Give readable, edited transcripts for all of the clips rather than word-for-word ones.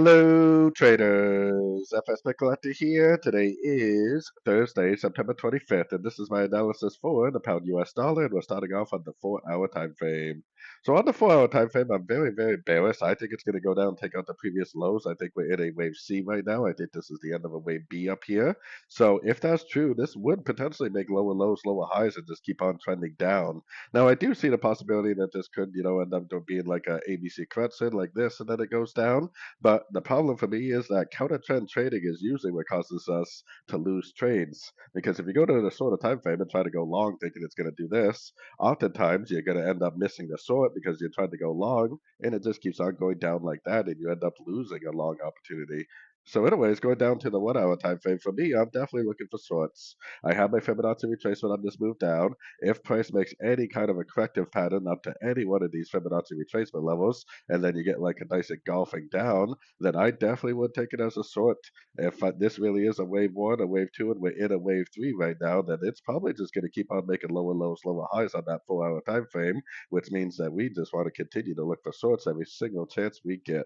Hello, traders. FX Pip Collector here. Today is Thursday, September 25th, and this is my analysis for the pound US dollar, and we're starting off on the 4-hour time frame. So on the 4-hour time frame, I'm very, very bearish. I think it's going to go down, take out the previous lows. I think we're in a wave C right now. I think this is the end of a wave B up here. So if that's true, this would potentially make lower lows, lower highs, and just keep on trending down. Now, I do see the possibility that this could, end up being like a ABC correction like this, and then it goes down. But the problem for me is that counter trend trading is usually what causes us to lose trades. Because if you go to the shorter time frame and try to go long thinking it's going to do this, oftentimes you're going to end up missing the short because you're trying to go long and it just keeps on going down like that and you end up losing a long opportunity. So, anyways, going down to the 1 hour time frame for me, I'm definitely looking for shorts. I have my Fibonacci retracement on this move down. If price makes any kind of a corrective pattern up to any one of these Fibonacci retracement levels, and then you get like a nice engulfing down, then I definitely would take it as a short. If this really is a wave one, a wave two, and we're in a wave three right now, then it's probably just going to keep on making lower lows, lower highs on that 4 hour time frame, which means that we just want to continue to look for shorts every single chance we get.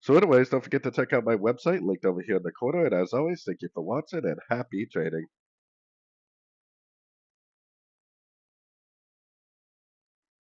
So, anyways, don't forget to check out my website linked over here in the corner. And as always, thank you for watching and happy trading.